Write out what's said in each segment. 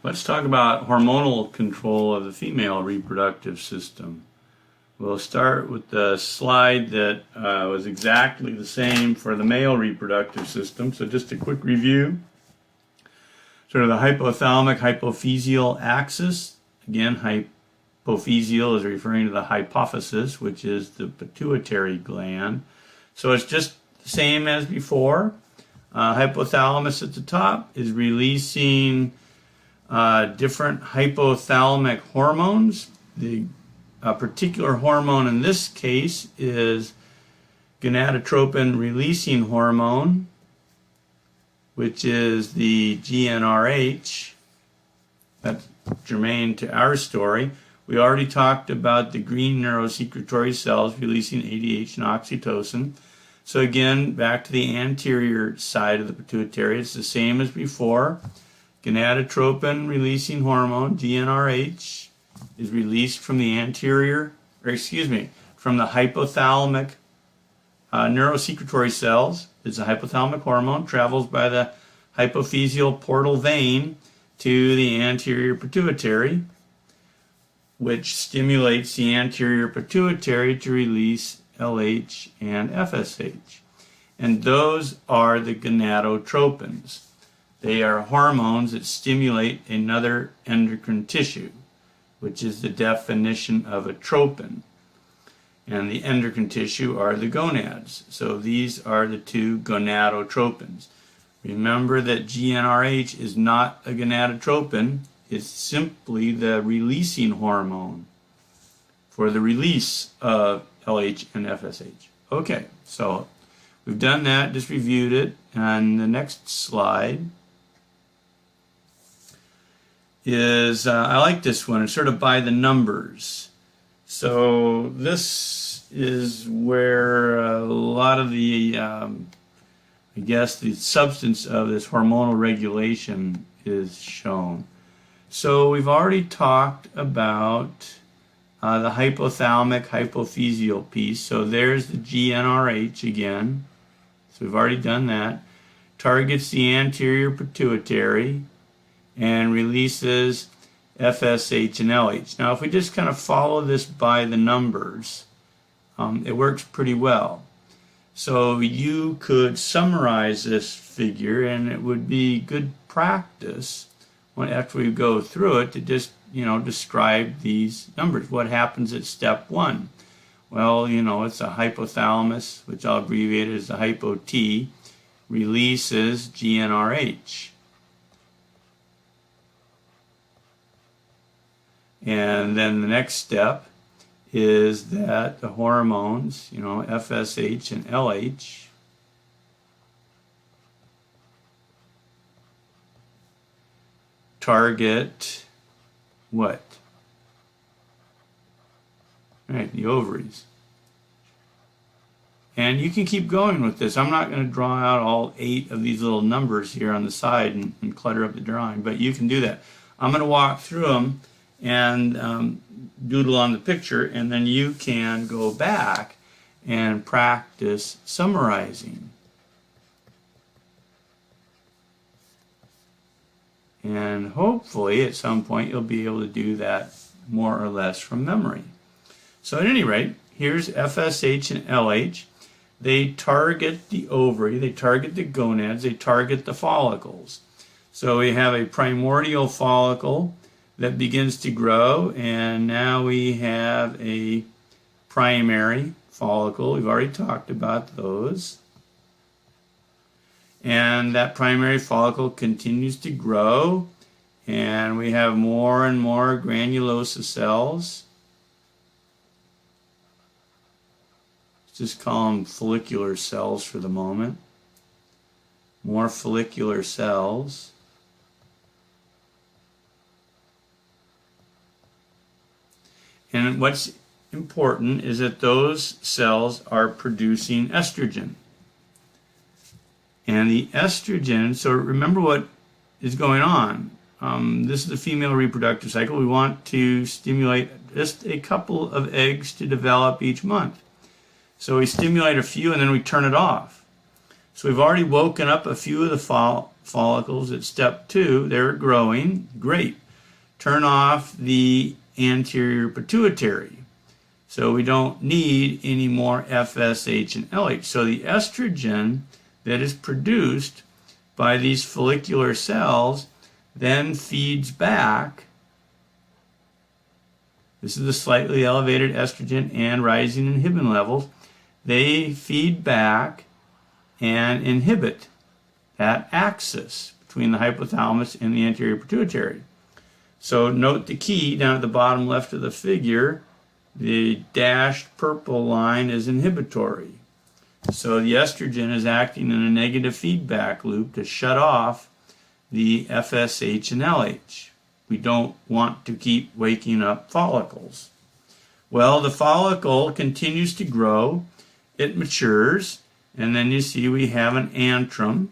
Let's talk about hormonal control of the female reproductive system. We'll start with the slide that was exactly the same for the male reproductive system. So just a quick review. Sort of the hypothalamic hypophyseal axis. Again, hypophyseal is referring to the hypophysis, which is the pituitary gland. So it's just the same as before. Hypothalamus at the top is releasing different hypothalamic hormones. The particular hormone in this case is gonadotropin releasing hormone, which is the GnRH. That's germane to our story. We already talked about the green neurosecretory cells releasing ADH and oxytocin. So again, back to the anterior side of the pituitary, it's the same as before. Gonadotropin releasing hormone, GnRH, is released from the from the hypothalamic neurosecretory cells. It's a hypothalamic hormone, travels by the hypophyseal portal vein to the anterior pituitary, which stimulates the anterior pituitary to release LH and FSH. And those are the gonadotropins. They are hormones that stimulate another endocrine tissue, which is the definition of a tropin. And the endocrine tissue are the gonads. So these are the two gonadotropins. Remember that GnRH is not a gonadotropin. It's simply the releasing hormone for the release of LH and FSH. Okay, so we've done that, just reviewed it, and the next slide is, I like this one, it's sort of by the numbers. So this is where a lot of the, I guess, the substance of this hormonal regulation is shown. So we've already talked about the hypothalamic hypophyseal piece. So there's the GnRH again. So we've already done that. Targets the anterior pituitary and releases FSH and LH. Now if we just kind of follow this by the numbers, it works pretty well. So you could summarize this figure, and it would be good practice after we go through it to just describe these numbers. What happens at step 1? Well, it's a hypothalamus, which I'll abbreviate as the hypo-T, releases GnRH. And then the next step is that the hormones, FSH and LH, target what? Right, the ovaries. And you can keep going with this. I'm not going to draw out all 8 of these little numbers here on the side and clutter up the drawing, but you can do that. I'm going to walk through them and doodle on the picture, and then you can go back and practice summarizing. And hopefully at some point you'll be able to do that more or less from memory. So at any rate, here's FSH and LH. They target the ovary, they target the gonads, they target the follicles. So we have a primordial follicle that begins to grow, and now we have a primary follicle. We've already talked about those. And that primary follicle continues to grow, and we have more and more granulosa cells. Let's just call them follicular cells for the moment. More follicular cells. And what's important is that those cells are producing estrogen. And the estrogen, so remember what is going on. This is the female reproductive cycle. We want to stimulate just a couple of eggs to develop each month. So we stimulate a few and then we turn it off. So we've already woken up a few of the follicles at step 2, they're growing, great. Turn off the anterior pituitary. So we don't need any more FSH and LH. So the estrogen that is produced by these follicular cells then feeds back. This is the slightly elevated estrogen and rising inhibin levels. They feed back and inhibit that axis between the hypothalamus and the anterior pituitary. So note the key down at the bottom left of the figure. The dashed purple line is inhibitory. So the estrogen is acting in a negative feedback loop to shut off the FSH and LH. We don't want to keep waking up follicles. Well, the follicle continues to grow. It matures, and then you see we have an antrum.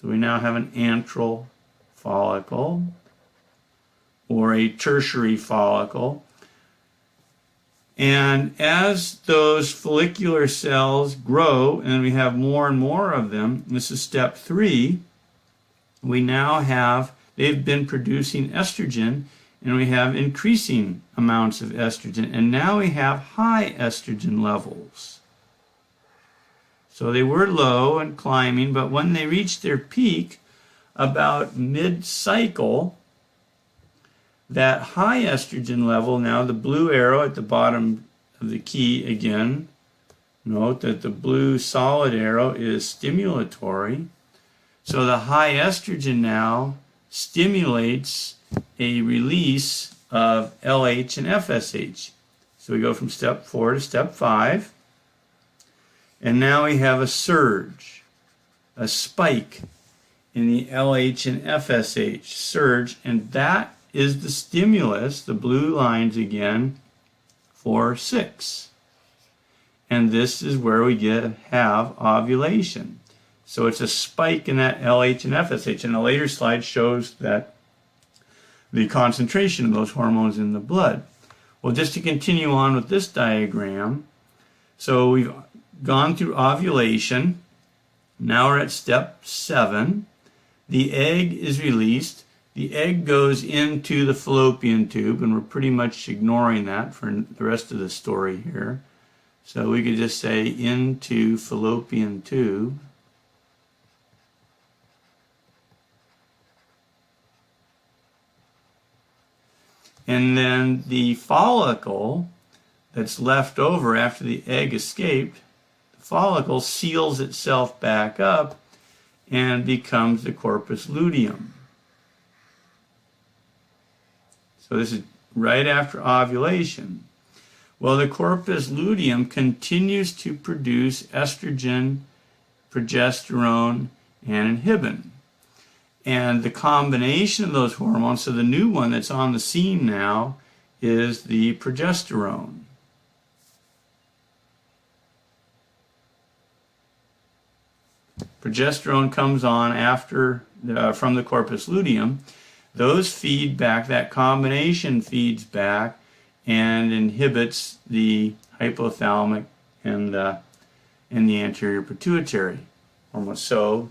So we now have an antral follicle or a tertiary follicle. And as those follicular cells grow, and we have more and more of them, this is step 3, we now have, they've been producing estrogen, and we have increasing amounts of estrogen, and now we have high estrogen levels. So they were low and climbing, but when they reached their peak about mid-cycle, that high estrogen level, now the blue arrow at the bottom of the key again, note that the blue solid arrow is stimulatory. So the high estrogen now stimulates a release of LH and FSH. So we go from step 4 to step 5. And now we have a surge, a spike in the LH and FSH surge, and that is the stimulus, the blue lines again, for 6. And this is where we have ovulation. So it's a spike in that LH and FSH. And a later slide shows that the concentration of those hormones in the blood. Well, just to continue on with this diagram, so we've gone through ovulation. Now we're at step 7. The egg is released. The egg goes into the fallopian tube, and we're pretty much ignoring that for the rest of the story here. So we could just say into fallopian tube. And then the follicle that's left over after the egg escaped, the follicle seals itself back up and becomes the corpus luteum. So this is right after ovulation. Well, the corpus luteum continues to produce estrogen, progesterone, and inhibin. And the combination of those hormones, so the new one that's on the scene now is the progesterone. Progesterone comes on after from the corpus luteum. Those feed back, that combination feeds back and inhibits the hypothalamic and the anterior pituitary hormones. So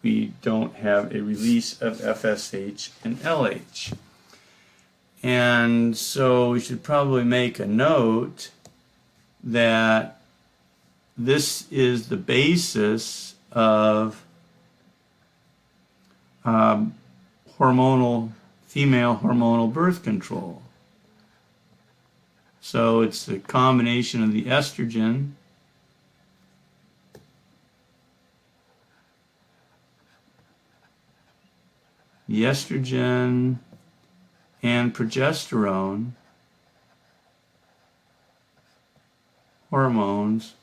we don't have a release of FSH and LH. And so we should probably make a note that this is the basis of female hormonal birth control. So it's the combination of the estrogen and progesterone hormones,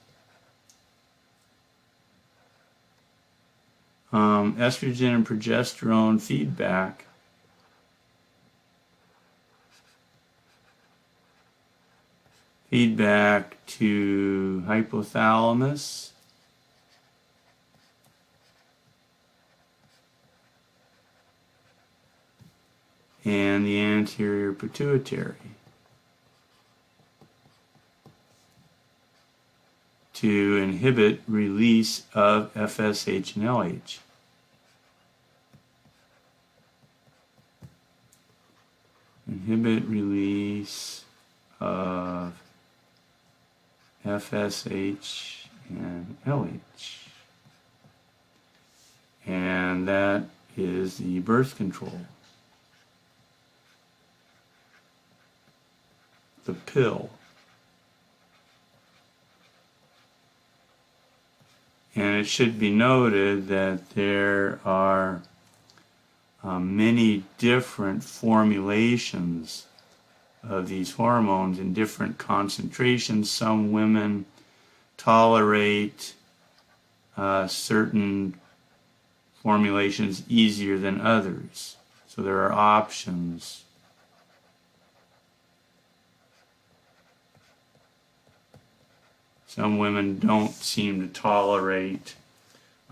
estrogen and progesterone feedback to hypothalamus and the anterior pituitary to inhibit release of FSH and LH. inhibit release of FSH and LH. And that is the birth control. The pill. And it should be noted that there are many different formulations of these hormones in different concentrations. Some women tolerate certain formulations easier than others. So there are options. Some women don't seem to tolerate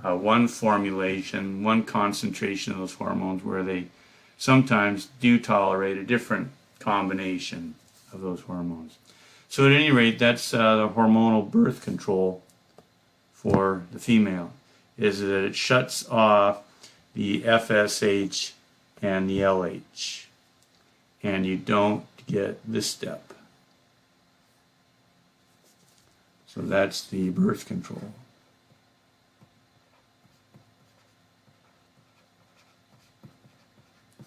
one formulation, one concentration of those hormones, where they sometimes do tolerate a different combination of those hormones. So at any rate, that's the hormonal birth control for the female, is that it shuts off the FSH and the LH, and you don't get this step. So that's the birth control.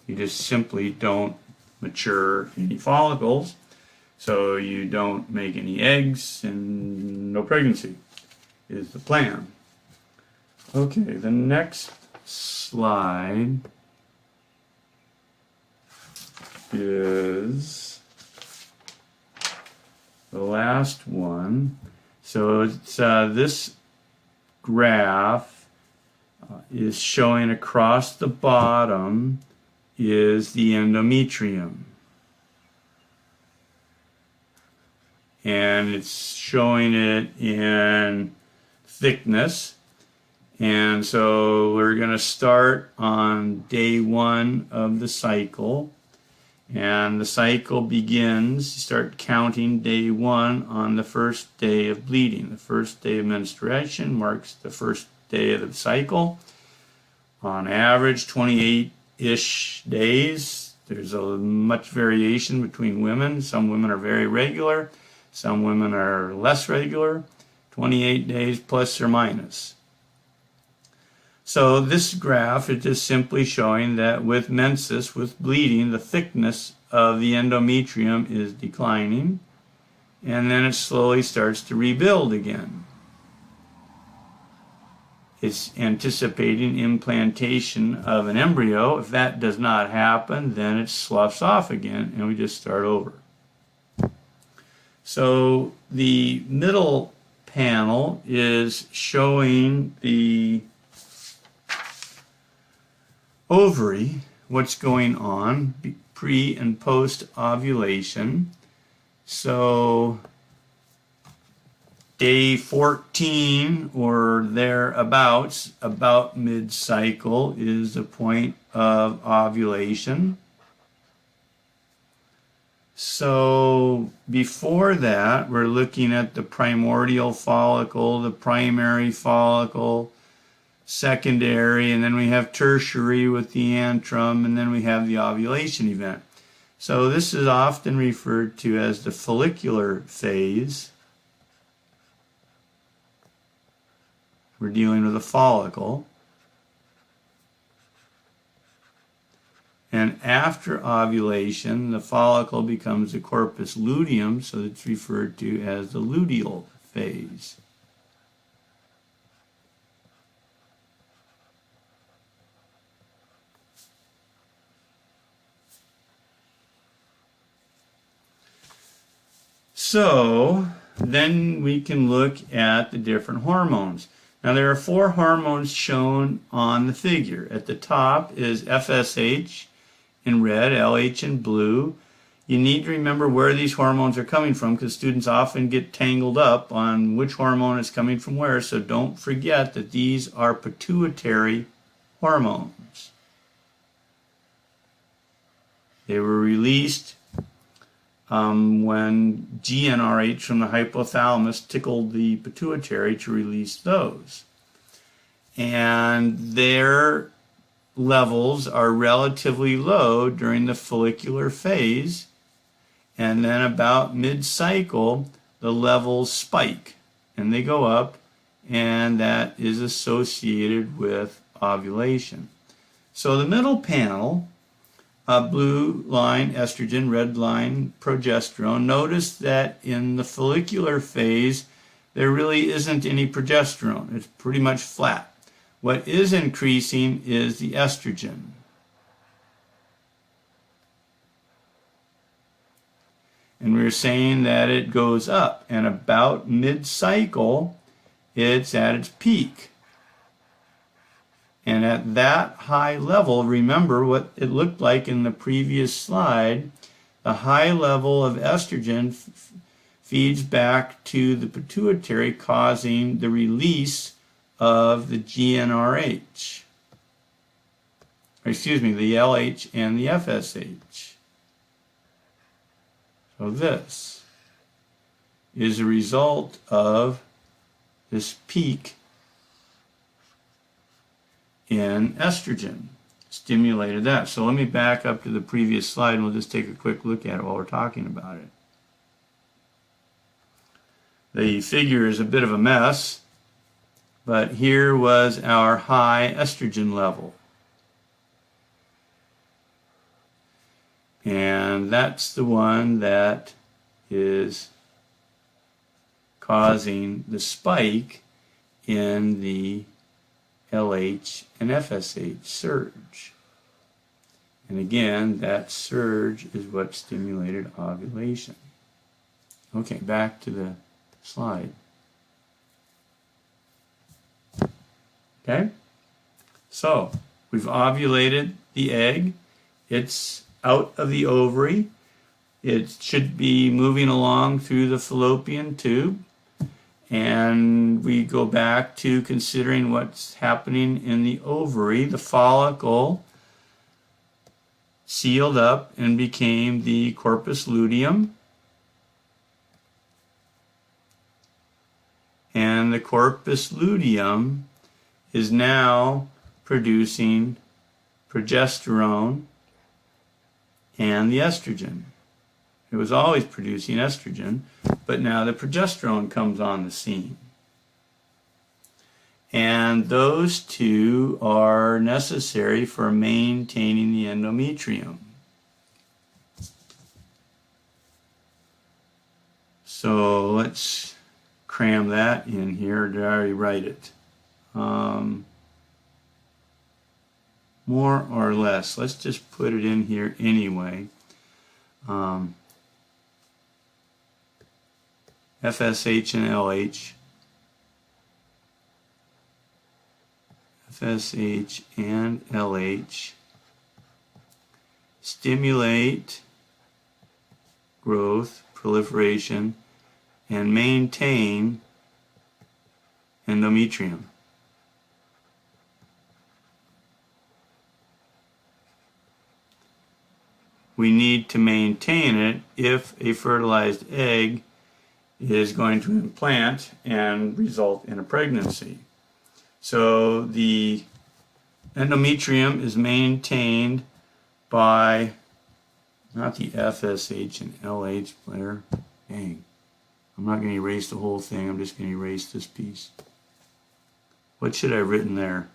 You just simply don't mature any follicles, so you don't make any eggs, and no pregnancy is the plan. Okay, the next slide is the last one. So it's this graph is showing across the bottom is the endometrium. And it's showing it in thickness. And so we're going to start on day 1 of the cycle. And the cycle begins, you start counting day 1 on the first day of bleeding. The first day of menstruation marks the first day of the cycle. On average, 28-ish days. There's a much variation between women. Some women are very regular. Some women are less regular. 28 days plus or minus. So this graph is just simply showing that with menses, with bleeding, the thickness of the endometrium is declining, and then it slowly starts to rebuild again. It's anticipating implantation of an embryo. If that does not happen, then it sloughs off again, and we just start over. So the middle panel is showing the ovary, what's going on pre and post ovulation. So day 14 or thereabouts, about mid-cycle, is the point of ovulation. So before that, we're looking at the primordial follicle, the primary follicle, secondary, and then we have tertiary with the antrum, and then we have the ovulation event. So this is often referred to as the follicular phase. We're dealing with a follicle. And after ovulation, the follicle becomes the corpus luteum, so it's referred to as the luteal phase. So then we can look at the different hormones. Now there are 4 hormones shown on the figure. At the top is FSH in red, LH in blue. You need to remember where these hormones are coming from, because students often get tangled up on which hormone is coming from where, so don't forget that these are pituitary hormones. They were released when GnRH from the hypothalamus tickled the pituitary to release those. And their levels are relatively low during the follicular phase, and then about mid-cycle the levels spike and they go up, and that is associated with ovulation. So the middle panel, blue line estrogen, red line progesterone. Notice that in the follicular phase there really isn't any progesterone. It's pretty much flat. What is increasing is the estrogen. And we're saying that it goes up, and about mid-cycle it's at its peak. And at that high level, remember what it looked like in the previous slide, the high level of estrogen feeds back to the pituitary, causing the release of the GnRH. Excuse me, the LH and the FSH. So this is a result of this peak in estrogen stimulated that. So let me back up to the previous slide and we'll just take a quick look at it while we're talking about it. The figure is a bit of a mess, but here was our high estrogen level. And that's the one that is causing the spike in the LH and FSH surge. And again, that surge is what stimulated ovulation. Okay, back to the slide. Okay, so we've ovulated the egg. It's out of the ovary. It should be moving along through the fallopian tube. And we go back to considering what's happening in the ovary. The follicle sealed up and became the corpus luteum. And the corpus luteum is now producing progesterone and the estrogen. It was always producing estrogen, but now the progesterone comes on the scene. And those two are necessary for maintaining the endometrium. So let's cram that in here. Did I already write it? More or less. Let's just put it in here anyway. FSH and LH. FSH and LH stimulate growth, proliferation, and maintain endometrium. We need to maintain it if a fertilized egg is going to implant and result in a pregnancy. So the endometrium is maintained by, not the FSH and LH player, dang, I'm not going to erase the whole thing, I'm just going to erase this piece. What should I have written there?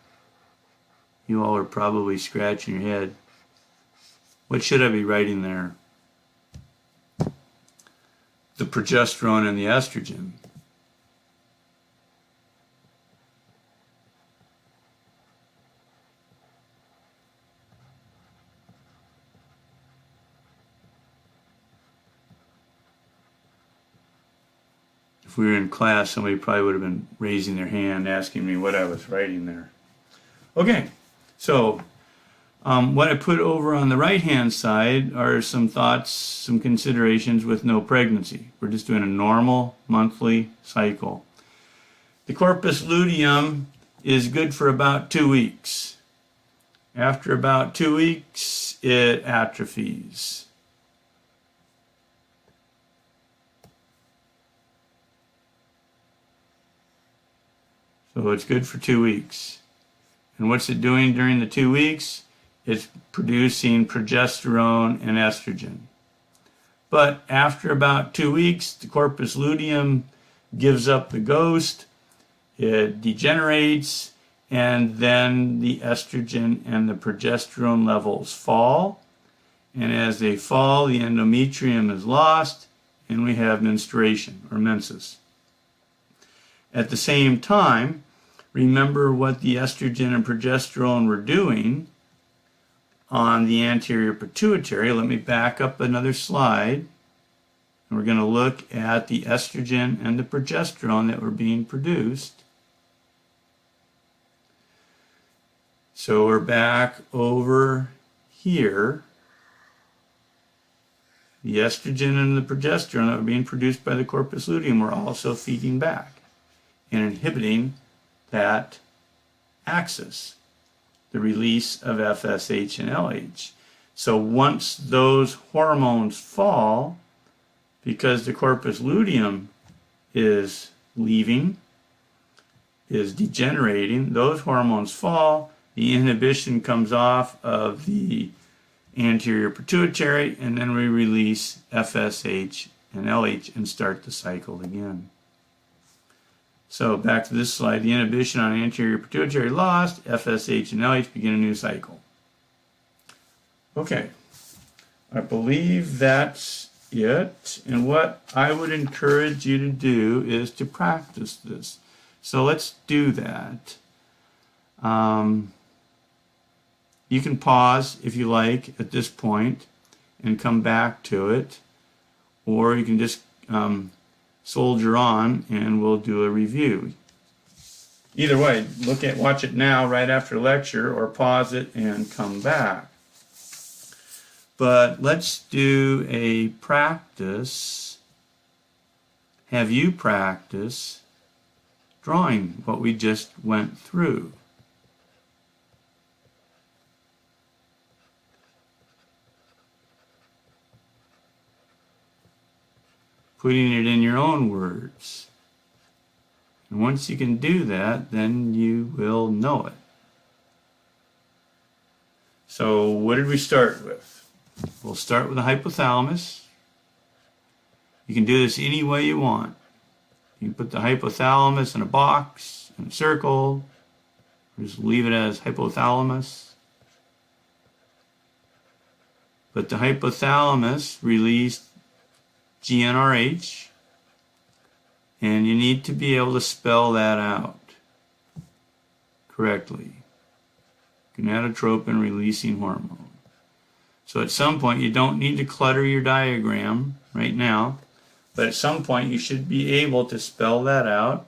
You all are probably scratching your head. What should I be writing there? The progesterone and the estrogen. If we were in class, somebody probably would have been raising their hand asking me what I was writing there. Okay, so what I put over on the right-hand side are some thoughts, some considerations with no pregnancy. We're just doing a normal monthly cycle. The corpus luteum is good for about 2 weeks. After about 2 weeks, it atrophies. So it's good for 2 weeks. And what's it doing during the 2 weeks? It's producing progesterone and estrogen. But after about 2 weeks, the corpus luteum gives up the ghost, it degenerates, and then the estrogen and the progesterone levels fall. And as they fall, the endometrium is lost, and we have menstruation or menses. At the same time, remember what the estrogen and progesterone were doing on the anterior pituitary. Let me back up another slide. And we're going to look at the estrogen and the progesterone that were being produced. So we're back over here. The estrogen and the progesterone that were being produced by the corpus luteum were also feeding back and inhibiting that axis, the release of FSH and LH. So once those hormones fall, because the corpus luteum is leaving, is degenerating, those hormones fall, the inhibition comes off of the anterior pituitary, and then we release FSH and LH and start the cycle again. So back to this slide, the inhibition on anterior pituitary lost, FSH and LH begin a new cycle. Okay, I believe that's it. And what I would encourage you to do is to practice this. So let's do that. You can pause if you like at this point and come back to it, or you can just soldier on and we'll do a review. Either way, watch it now right after lecture, or pause it and come back. But let's do a practice. Have you practice drawing what we just went through. Putting it in your own words. And once you can do that, then you will know it. So what did we start with? We'll start with the hypothalamus. You can do this any way you want. You can put the hypothalamus in a box, in a circle, or just leave it as hypothalamus. But the hypothalamus released GnRH, and you need to be able to spell that out correctly. Gonadotropin releasing hormone. So at some point, you don't need to clutter your diagram right now, but at some point you should be able to spell that out.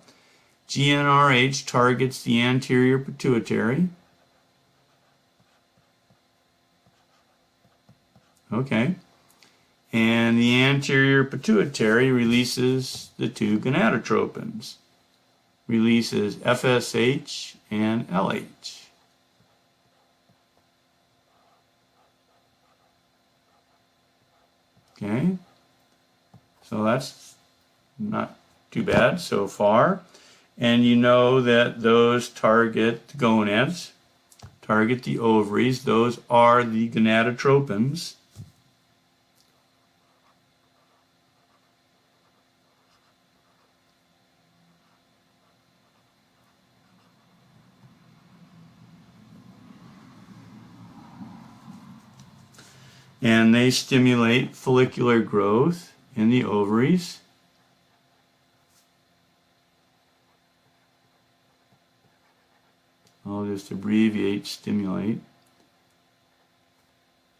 GnRH targets the anterior pituitary. Okay. And the anterior pituitary releases the two gonadotropins. Releases FSH and LH. Okay. So that's not too bad so far. And you know that those target the gonads, target the ovaries. Those are the gonadotropins. And they stimulate follicular growth in the ovaries. I'll just abbreviate stimulate.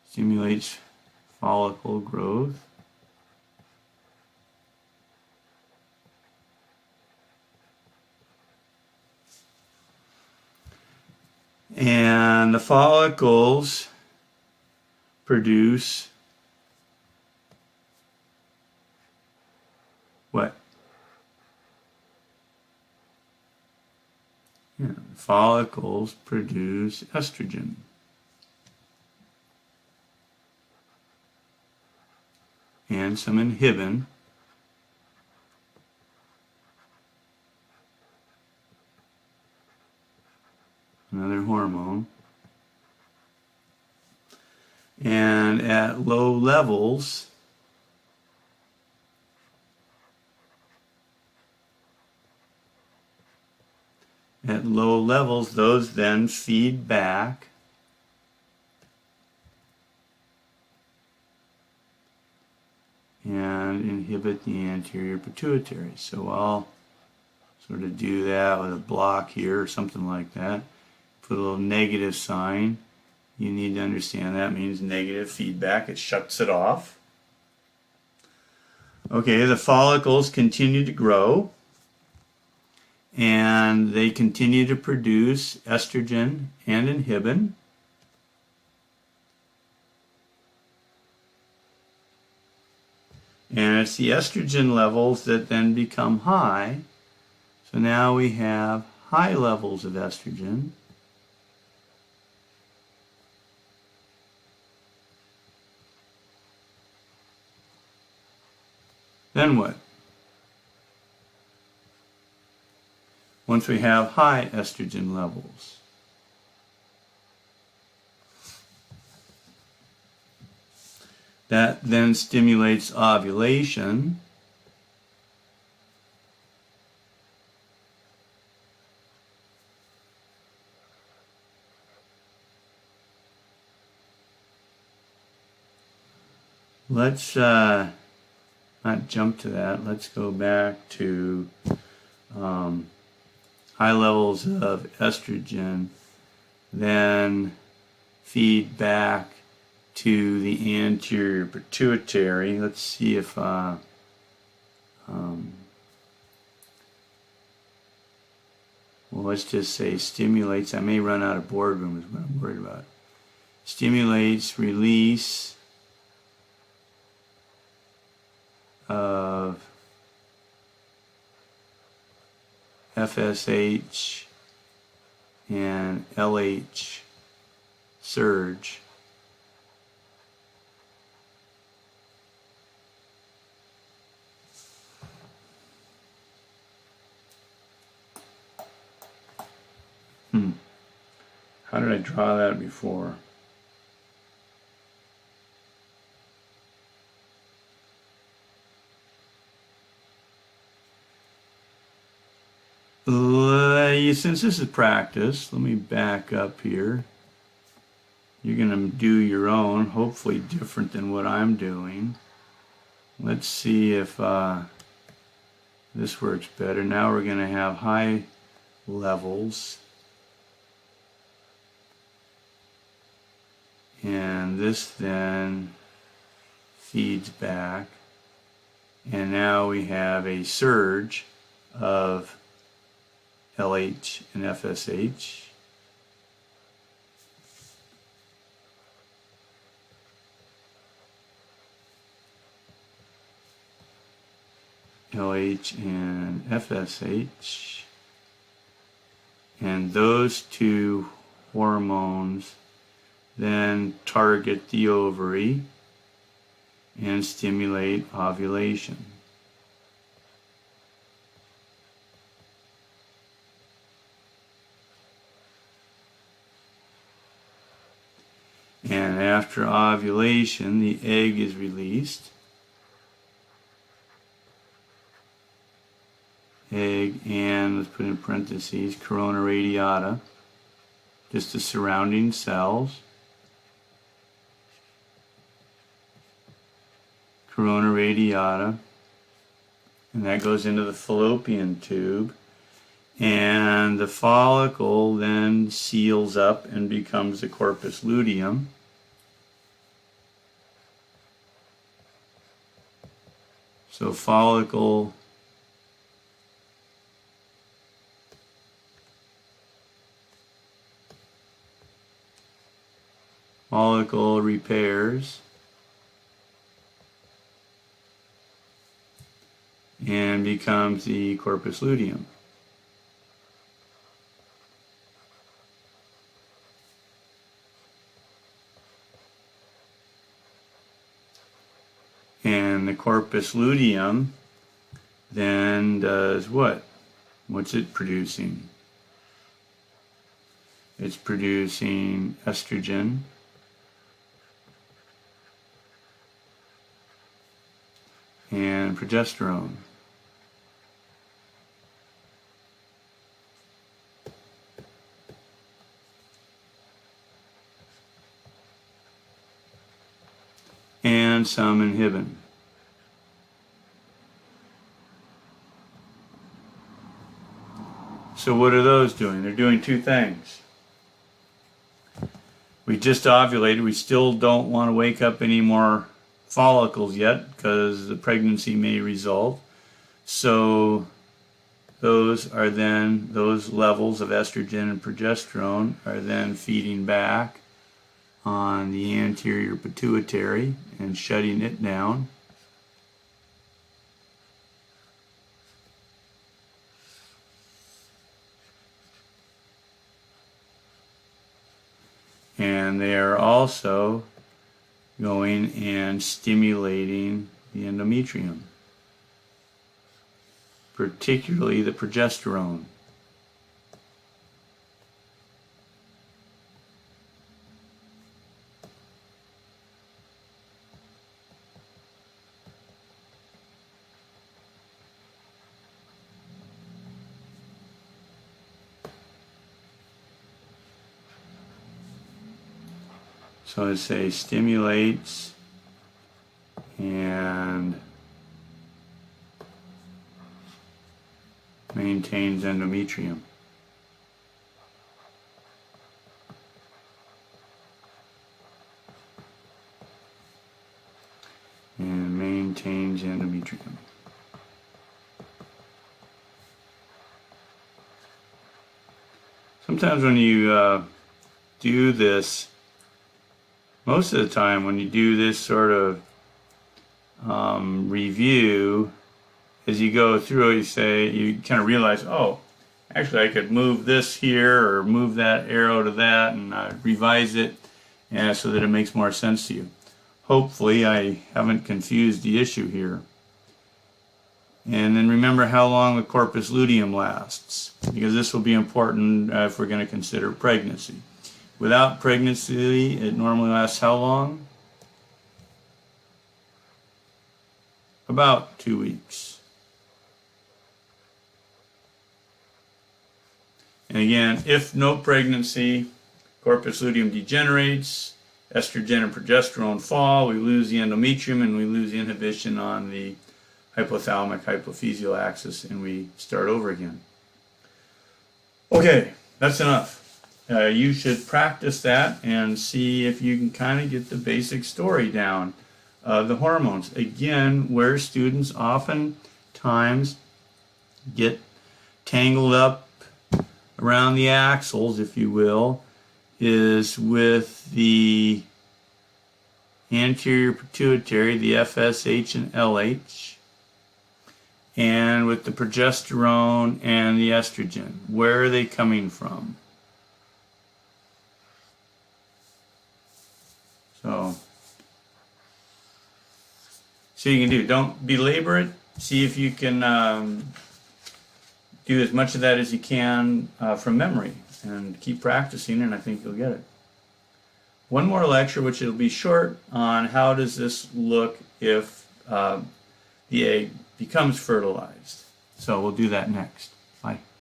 Stimulates follicle growth. And the follicles produce what? Yeah, follicles produce estrogen. And some inhibin. Another hormone. at low levels, those then feed back and inhibit the anterior pituitary. So I'll sort of do that with a block here or something like that. Put a little negative sign. You need to understand that means negative feedback. It shuts it off. Okay, the follicles continue to grow and they continue to produce estrogen and inhibin. And it's the estrogen levels that then become high. So now we have high levels of estrogen. Then what? Once we have high estrogen levels, that then stimulates ovulation. Let's not jump to that. Let's go back to high levels of estrogen then feed back to the anterior pituitary. Let's see if well, let's just say stimulates. I may run out of boardroom is what I'm worried about. Stimulates release of FSH and LH surge. How did I draw that before? Since this is practice, let me back up here. You're going to do your own, hopefully different than what I'm doing. Let's see if this works better. Now we're going to have high levels. And this then feeds back. And now we have a surge of LH and FSH. LH and FSH. And those two hormones then target the ovary and stimulate ovulation. And after ovulation, the egg is released. Egg and, let's put in parentheses, corona radiata, just the surrounding cells. Corona radiata, and that goes into the fallopian tube. And the follicle then seals up and becomes the corpus luteum. So follicle repairs and becomes the corpus luteum. And the corpus luteum then does what? What's it producing? It's producing estrogen and progesterone. And some inhibin. So what are those doing? They're doing two things. We just ovulated. We still don't want to wake up any more follicles yet because the pregnancy may result. So those levels of estrogen and progesterone are then feeding back on the anterior pituitary and shutting it down. And they are also going and stimulating the endometrium, particularly the progesterone. So I say stimulates and maintains endometrium. And maintains endometrium. Sometimes when you do this, most of the time when you do this sort of review, as you go through it, you kind of realize, oh, actually I could move this here or move that arrow to that and revise it so that it makes more sense to you. Hopefully I haven't confused the issue here. And then remember how long the corpus luteum lasts, because this will be important if we're going to consider pregnancy. Without pregnancy, it normally lasts how long? About 2 weeks. And again, if no pregnancy, corpus luteum degenerates, estrogen and progesterone fall, we lose the endometrium and we lose the inhibition on the hypothalamic hypophyseal axis, and we start over again. Okay, that's enough. You should practice that and see if you can kind of get the basic story down of the hormones. Again, where students oftentimes get tangled up around the axles, if you will, is with the anterior pituitary, the Fsh and Lh, and with the progesterone and the estrogen. Where are they coming from? So you can do. Don't belabor it. See if you can do as much of that as you can from memory, and keep practicing, and I think you'll get it. One more lecture, which will be short, on how does this look if the egg becomes fertilized. So we'll do that next.